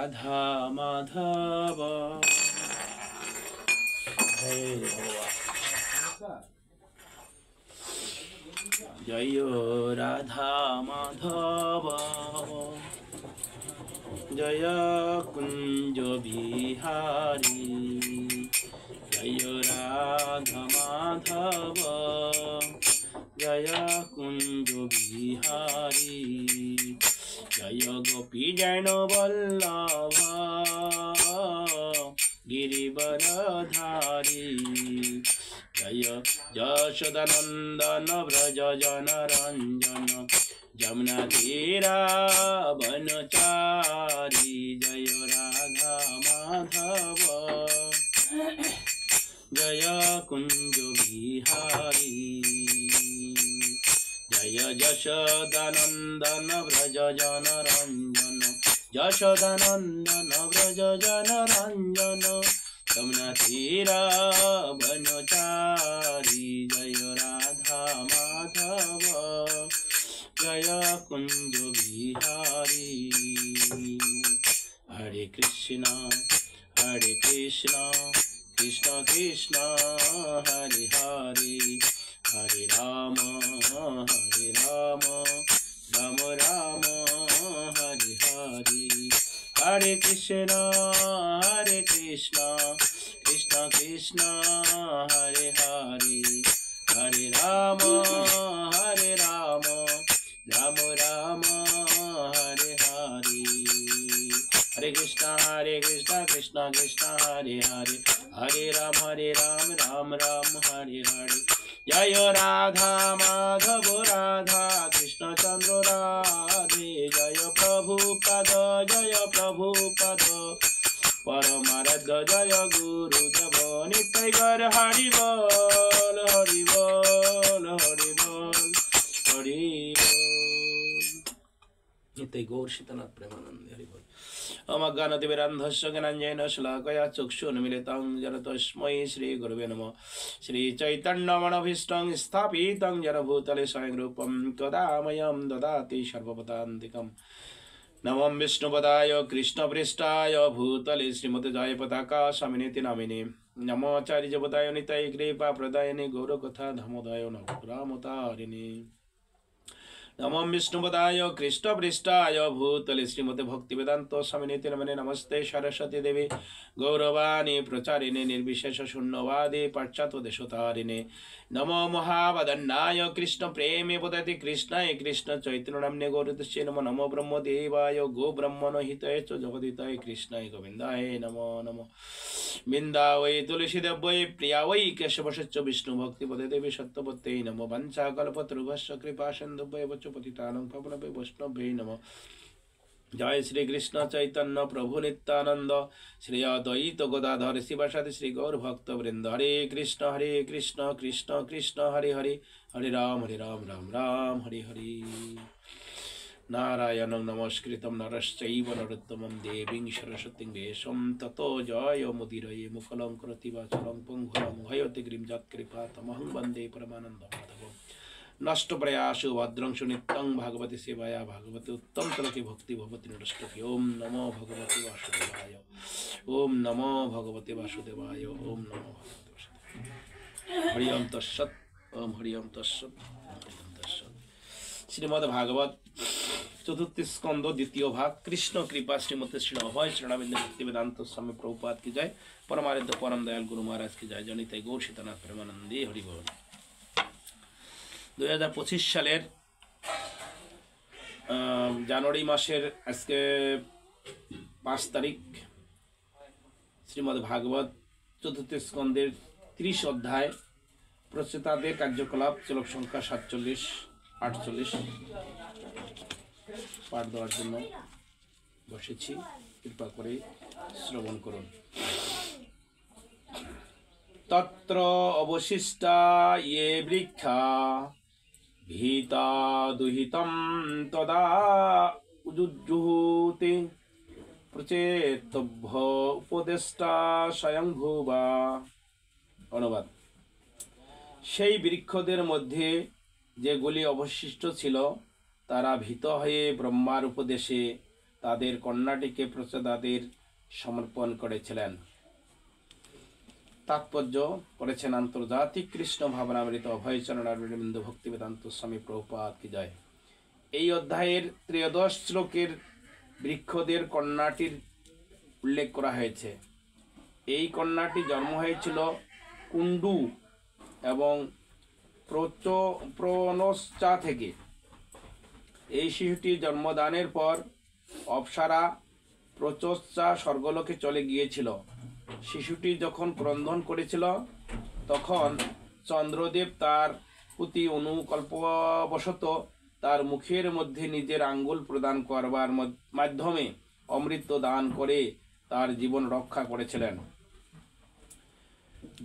রাধা মাধব জয় রাধা মাধব জয় কুঞ্জ বিহারী জয় রাধা মাধব জয় কুঞ্জ বিহারী জয় গোপী জন বল্লভ গিরিবরধারী জয় যশোদানন্দন ব্রজ জনরঞ্জন যমুনা তীরা বনচারী জয় রাধা মাধব জয় কুঞ্জ বিহারী জয় যশোদানন্দন ব্রজ জনরঞ্জন যশোদানন্দন ব্রজ জনরঞ্জন যমুনা তীরা বনচারী জয় রাধা মাধব জয় কুঞ্জ বিহারী হরে কৃষ্ণ কৃষ্ণ কৃষ্ণ হরে হরে হরে রাম রাম রাম হরে হরে হরে কৃষ্ণ কৃষ্ণ কৃষ্ণ হরে হরে হরে রাম রাম রাম হরে হরে হরে কৃষ্ণ কৃষ্ণ কৃষ্ণ হরে হরে হরে রাম রাম রাম হরে হরে জয় রাধা মাধব রাধা কৃষ্ণ চন্দ্র রাধে জয় প্রভুপদ পরমারাধ্য জয় গুরুদেব নিতাই গৌর হরি বল হরি বল হরি বল হরি বল নিতাই গৌর সীতানাথ প্রেমানন্দে হরি বল অমজ্ঞানতিমিরান্ধস্য জ্ঞানাঞ্জনেন শলাকয়া চক্ষুর্মিলিतं येन तस्मै श्रीगुरवे नमः श्रीचैतन्यमनोभीष्टं स्थापितं येन भूतले स्वयं रूपं तदा मह्यं ददाति सर्वपदान्तिकं नमो विष्णुपदाय कृष्णपृष्ठाय भूतले श्रीमते जयपताका स्वामिनेति नामिने नमो आचार्यजपदाय निताय कृपाप्रदायिने गौरकथा धमोदाय नवग्रामतारिणे नमो विष्णुपदाय कृष्णपृष्ठाय भूतले श्रीमते भक्तिवेदांत स्वामिनेति नमने नमस्ते सरस्वती देवी गौरवाणी प्रचारिणे निर्विशेष शून्यवादी पाश्चात्यदेशतारिणे नमो महावदन्नाय कृष्ण प्रेमे पदति कृष्णाय कृष्ण चैतन्य नाम्ने गौरतस्य नमो नमो ब्रह्मदेवाय गो ब्रह्मण हिताय च जगदिताय कृष्णाय गोविन्दाय नमो नमो बिन्दा वै तुलसीदेव वै प्रिया वै केशवश्च विष्णु भक्ति पदे देवी सत्यवत्यै नमो वंशाकल्पतरुभ्यश्च कृपा सिन्धुभ्यो पतितानं पावनेभ्यो वैष्णवेभ्यो नमः जय श्री कृष्ण चैतन्य प्रभु नित्यानंद श्री अद्वैत गदाधर शिवासादि श्री गौर भक्त वृंद हरे कृष्ण कृष्ण कृष्ण हरे हरे हरे राम राम राम हरे हरे नारायणं नमस्कृतं नरश्चैव नरोत्तमं देवीं सरस्वतीं व्यासं ततो जयमुदीरये मुखलं करोति वाचालं पङ्गुलं हयति गिरिं वन्दे परमानन्दमाधवं नष्ट प्रयासो भद्रंशु नित्यं भागवती सेवाया भागवती उत्तम तलके भक्ति भवति नष्टि ओम नमो भगवते वासुदेवाय ओम नमो भगवते वासुदेवाय ओम नमो भगवते वासुदेवाय हरि ओम तत्सत् ओम हरि ओम तत्सत् श्रीमद् भागवत चतुर्थ स्कंद द्वितीय भाग कृष्ण कृपा श्रीमती श्री अभय शरणाबिंद भक्तिवेदांत स्वामी प्रभुपाद की जय परमानंद परम दयाल गुरु महाराज की जय जनिताय गौर सीतानाथ प्रेमानंदी हरि बोल 2025 সালের জানুয়ারি মাসের আজকে 5 তারিখ শ্রীমদ্ ভাগবত চতুর্থ স্কন্ধের 30 অধ্যায় প্রচেতাদের কার্যকলাপ শ্লোক সংখ্যা 47-48 পাঠ দেওয়ার জন্য বসেছি কৃপা করে শ্রবণ করুন তত্র অবশিষ্টা ये বৃক্ষা ভীতা দুহিতম তদা উজুজুহুতে প্রচেতভ্য উপদেষ্টা স্বয়ংভুবা। অনুবাদ। সেই বৃক্ষদের মধ্যে যেগুলি অবশিষ্ট ছিল তারা ভীত হয়ে ব্রহ্মার উপদেশে তাদের কন্যাটিকে প্রচেতাদের সমর্পণ করেছিলেন। তাৎপর্য করেছেন আন্তর্জাতিক কৃষ্ণ ভাবনামৃত অভয়চরণ অরবিন্দ ভক্তি বেদান্ত স্বামী প্রভুপাদ কি জয়। এই অধ্যায়ের 13 শ্লোকের বৃক্ষদের কন্যাটির উল্লেখ করা হয়েছে। এই কন্যাটি জন্ম হয়েছিল কুণ্ডু এবং প্রনশ্চা থেকে। এই শিশুটির জন্মদানের পর অপ্সরা প্রচোচ্চা স্বর্গলোকে চলে গিয়েছিল। শিশুটি যখন ক্রন্দন করেছিল তখন চন্দ্রদেব তার প্রতি অনুকল্পবশত তার মুখের মধ্যে নিজের আঙ্গুল প্রদান করবার মাধ্যমে অমৃত দান করে তার জীবন রক্ষা করেছিলেন।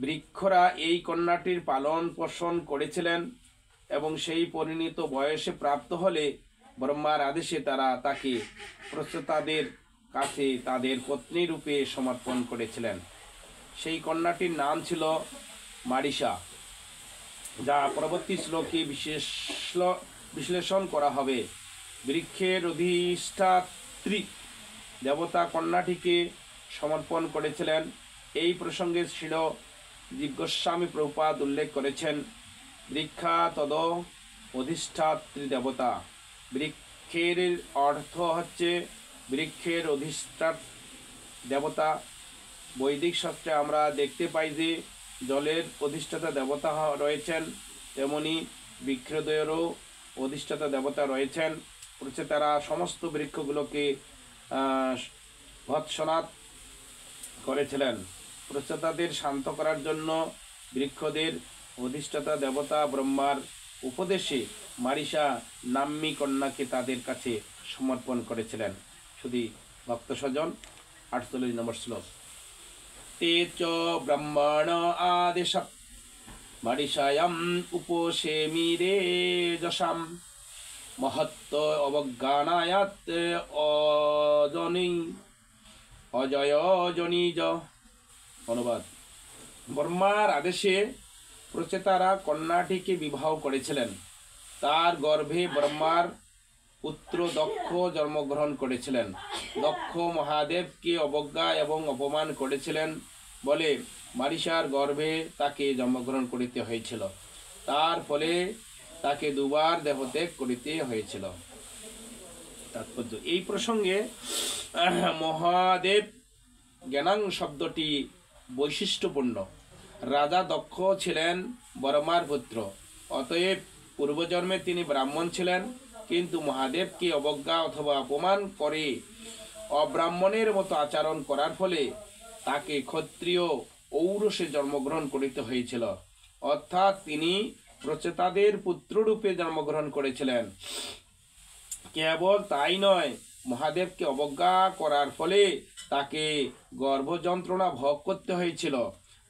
বৃক্ষরা এই কন্যাটির পালন পোষণ করেছিলেন এবং সেই পরিণত বয়সে প্রাপ্ত হলে ব্রহ্মার আদেশে তারা তাকে প্রচেতাদের কাছে তাদের পত্নী রূপে সমর্পণ করেছিলেন। সেই কন্যাটির নাম ছিল মারিসা, যা পরবর্তী শ্লোকে বিশ্লেষণ করা হবে। বৃক্ষের অধিষ্ঠাত্রী দেবতা কন্যাটিকে সমর্পণ করেছিলেন। এই প্রসঙ্গে শ্রীল গোস্বামী প্রভুপাদ উল্লেখ করেছেন, বৃক্ষা তদ অধিষ্ঠাত্রী দেবতা। বৃক্ষের অর্থ হচ্ছে বৃক্ষের অধিষ্ঠাত দেবতা। বৈদিক শাস্ত্রে আমরা দেখতে পাই যে জলের অধিষ্ঠাতা দেবতা রয়েছেন, তেমনি বৃক্ষদ্বয়েরও অধিষ্ঠাতা দেবতা রয়েছেন। প্রচেতারা সমস্ত বৃক্ষগুলোকে ভৎসনাৎ করেছিলেন। প্রচেতাদের শান্ত করার জন্য বৃক্ষদের অধিষ্ঠাতা দেবতা ব্রহ্মার উপদেশে মারিসা নাম্নী কন্যাকে তাদের কাছে সমর্পণ করেছিলেন। শুধু ভক্ত স্বজন 48 নম্বর শ্লোক। তে চ ব্রহ্মণ আদেশ মারিসায়াম উপসেমিরে যশাম মহত্ব অবজ্ঞানায়াত অজয়জনীজ। অনুবাদ: ব্রহ্মার আদেশে প্রচেতারা কন্যাটিকে বিবাহ করেছিলেন। তার গর্ভে ব্রহ্মার পুত্র দক্ষ জন্মগ্রহণ করেছিলেন। দক্ষ মহাদেবকে অবজ্ঞা এবং অপমান করেছিলেন বলে মারিসার গর্ভে তাকে জন্মগ্রহণ করিতে হয়েছিল। তার ফলে তাকে দুবার দেহত্যাগ করিতে হয়েছিল। তাৎপর্য: এই প্রসঙ্গে মহাদেব জ্ঞানাং শব্দটি বৈশিষ্ট্যপূর্ণ। রাজা দক্ষ ছিলেন ব্রহ্মার পুত্র, অতএব পূর্বজন্মে তিনি ব্রাহ্মণ ছিলেন, কিন্তু মহাদেবকে অবজ্ঞা অথবা অপমান করে অব্রাহ্মণের মতো আচরণ করার ফলে তাকে ক্ষত্রিয় ঔরসে জন্মগ্রহণ করিতে হয়েছিল। অর্থাৎ তিনি প্রচেতাদের পুত্ররূপে জন্মগ্রহণ করেছিলেন। কেবল তাই নয়, মহাদেবকে অবজ্ঞা করার ফলে তাকে গর্ভযন্ত্রণা ভোগ করতে হয়েছিল।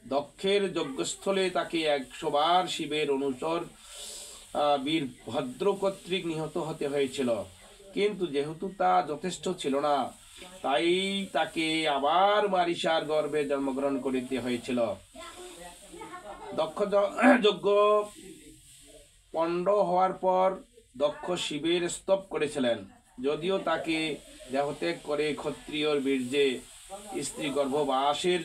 দক্ষের যজ্ঞস্থলে তাকে 100 বার শিবের অনুচর বীরভদ্র কর্তৃক নিহত হতে হয়েছিল। কিন্তু যেহেতু তা যথেষ্ট ছিল না, তাই তাকে আবার মারিসার গর্ভে জন্মগ্রহণ করিতে হয়েছিল। দক্ষ যজ্ঞ পণ্ড হওয়ার পর দক্ষ শিবের স্তব করেছিলেন। যদিও তাকে দেহত্যাগ করে ক্ষত্রিয়র বীর্যে স্ত্রী গর্ভবাসের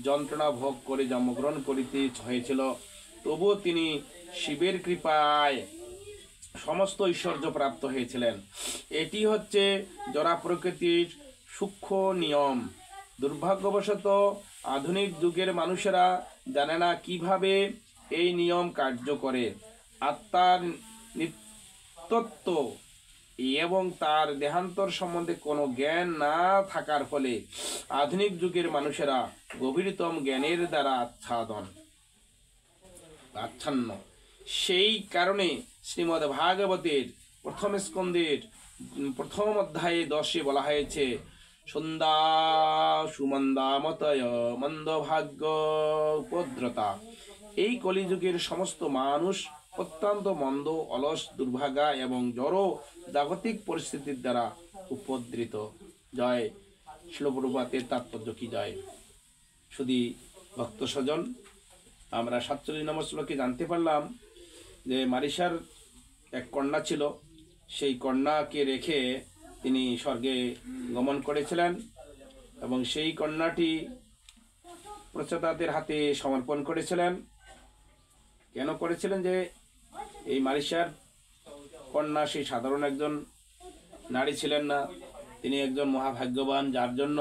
যন্ত্রণা ভোগ করে জন্মগ্রহণ করিতে হয়েছিল, তবুও তিনি শিবের কৃপায় সমস্ত ঐশ্বর্য প্রাপ্ত হয়েছিলেন। এটি হচ্ছে জরা প্রকৃতির সূক্ষ্ম নিয়ম। দুর্ভাগ্যবশত আধুনিক যুগের মানুষেরা জানে না কিভাবে এই নিয়ম কার্য করে। আত্মার নিত্যত্ব এবং তার দেহান্তর সম্বন্ধে কোনো জ্ঞান না থাকার ফলে আধুনিক যুগের মানুষেরা গভীরতম জ্ঞানের দ্বারা আচ্ছন্ন। সেই কারণে শ্রীমদ্ ভাগবতের প্রথম স্কন্ধের প্রথম অধ্যায়ে 10 বলা হয়েছে, সন্ধ্যা সুমন্দামতয় মন্দভাগ্য উপদ্রতা। এই কলিযুগের সমস্ত মানুষ অত্যন্ত মন্দ, অলস, দুর্ভাগা এবং জড় জাগতিক পরিস্থিতির দ্বারা উপদ্রিত। জয় শ্রীল প্রভুপাদের তাৎপর্য কি জয়। শুধু ভক্ত স্বজন, আমরা 47 নম্বর শ্লোকে জানতে পারলাম যে মারিসার এক কন্যা ছিল। সেই কন্যাকে রেখে তিনি স্বর্গে গমন করেছিলেন এবং সেই কন্যাটি প্রচেতাদের হাতে সমর্পণ করেছিলেন। কেন করেছিলেন? যে এই মারিশার কন্যা সেই সাধারণ একজন নারী ছিলেন না, তিনি একজন মহাভাগ্যবান, যার জন্য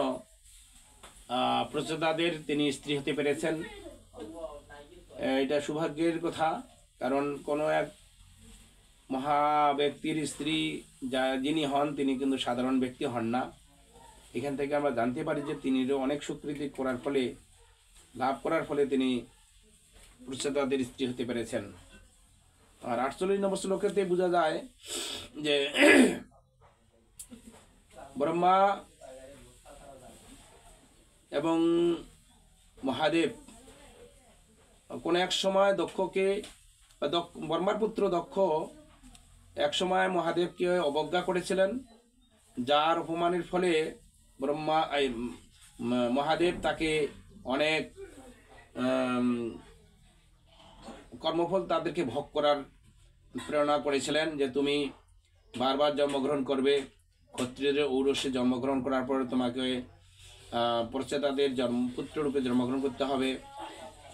প্রচেতাদের তিনি স্ত্রী হতে পেরেছেন। এটা সৌভাগ্যের কথা, কারণ কোনো এক মহা ব্যক্তির স্ত্রী যিনি হন তিনি কিন্তু সাধারণ ব্যক্তি হন না। এখান থেকে আমরা জানতে পারি যে তিনি অনেক সুকৃতি করার ফলে, লাভ করার ফলে তিনি প্রচেতাদের স্ত্রী হতে পেরেছেন। আর 48 নম্বর শ্লোকেতে বোঝা যায় যে ব্রহ্মা এবং মহাদেব কোন এক সময় দক্ষকে, ব্রহ্মার পুত্র দক্ষ এক সময় মহাদেবকে অবজ্ঞা করেছিলেন, যার অপমানের ফলে মহাদেব তাকে অনেক কর্মফল তাদেরকে ভোগ করার প্রেরণা করেছিলেন, যে তুমি বারবার জন্মগ্রহণ করবে, ক্ষত্রিয়দের ঔরসে জন্মগ্রহণ করার পরে তোমাকে প্রচেতাদের পুত্ররূপে জন্মগ্রহণ করতে হবে।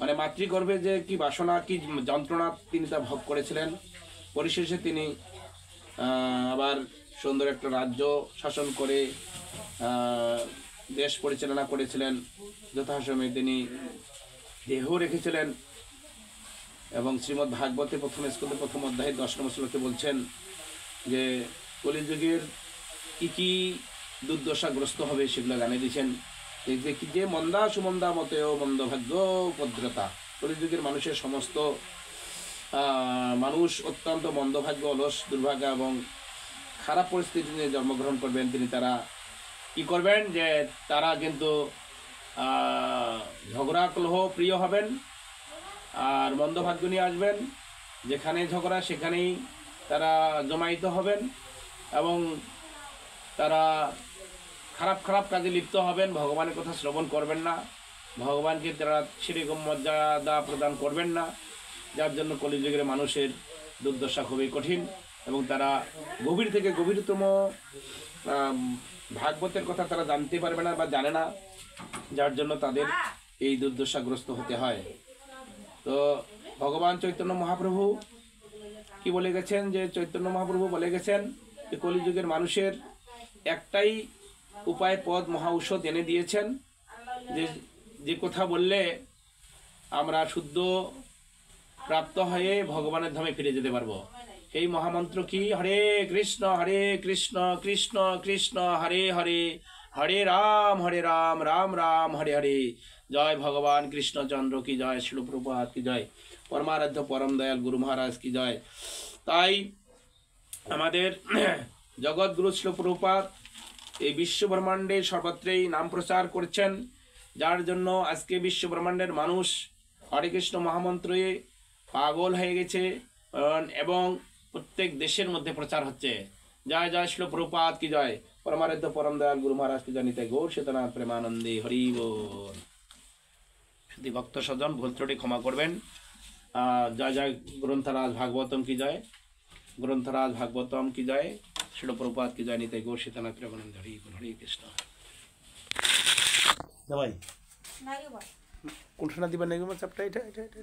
মানে মাতৃগর্ভে যে কি বাসনা, কি যন্ত্রণা তিনি তা ভোগ করেছিলেন। পরিশেষে তিনি আবার সুন্দর একটা রাজ্য শাসন করে দেশ পরিচালনা করেছিলেন। যথাসময়ে তিনি দেহ রেখেছিলেন এবং শ্রীমদ্ ভাগবতে প্রথম স্কন্ধে প্রথম অধ্যায়ে 10 নম্বর শ্লোকে বলছেন যে কলিযুগের কি কি দুর্দশাগ্রস্ত হবে সেগুলো জানিয়ে দিয়েছেন। যে মন্দা সুমন্দা মতেও মন্দ ভাগ্য উপদ্রতা, কলিযুগের মানুষের সমস্ত মানুষ অত্যন্ত মন্দভাগ্য, অলস, দুর্ভাগ্য এবং খারাপ পরিস্থিতি নিয়ে জন্মগ্রহণ করবেন। তারা কি করবেন? যে তারা কিন্তু ঝগড়া কলহ প্রিয় হবেন আর মন্দভাগ্য নিয়ে আসবেন। যেখানে ঝগড়া সেখানেই তারা জমায়িত হবেন এবং তারা খারাপ খারাপ কাজে লিপ্ত হবেন। ভগবানের কথা শ্রবণ করবেন না, ভগবানকে তারা সেরকম মর্যাদা প্রদান করবেন না, যার জন্য কলিযুগের মানুষের দুর্দশা খুবই কঠিন এবং তারা গভীর থেকে গভীরতম ভাগবতের কথা তারা জানতে পারবে না বা জানে না, যার জন্য তাদের এই দুর্দশাগ্রস্ত হতে হয়। তো ভগবান চৈতন্য মহাপ্রভু কি বলে গেছেন? যে চৈতন্য মহাপ্রভু বলে গেছেন যে কলিযুগের মানুষের একটাই উপায়, পদ, মহা ঔষধ এনে দিয়েছেন, যে কথা বললে আমরা শুদ্ধ প্রাপ্ত হয়ে ভগবানের ধামে ফিরে যেতে পারবো। এই মহামন্ত্র কি? হরে কৃষ্ণ কৃষ্ণ কৃষ্ণ হরে হরে, হরে রাম রাম রাম হরে হরে। জয় ভগবান কৃষ্ণচন্দ্র কি জয়, শিল প্রভুপাদ কি জয়, পরমারাধ্য পরম দয়াল গুরু মহারাজ কি জয়। তাই আমাদের জগৎগুরু শিল প্রভুপাদ এই বিশ্ব ব্রহ্মাণ্ডে সর্বত্রই নাম প্রচার করছেন, যার জন্য আজকে বিশ্ব ব্রহ্মাণ্ডের মানুষ হরে কৃষ্ণ মহামন্ত্রে পাগল হয়ে গেছে এবং প্রত্যেক দেশের মধ্যে প্রচার হচ্ছে। জয় জয় শিল প্রভুপাদ কি জয়, পরমারাধ্য পরম দয়াল গুরু মহারাজ কি জানিতে গৌর শীতনাথ প্রেমানন্দে হরি বল। শুধু ভক্ত স্বজন ভুল ত্রুটি ক্ষমা করবেন। জয় জয় গ্রন্থরাজ ভাগবতম কি জয়, গ্রন্থরাজ ভাগবতম কি জয়, শিল প্রভুপাদ কি জয়, নিতে গৌর শীতনাথ প্রেমানন্দে হরি বল। হরে কৃষ্ণ। ভাই কোনটা দিবেন? চাপটা এটা এটা এটা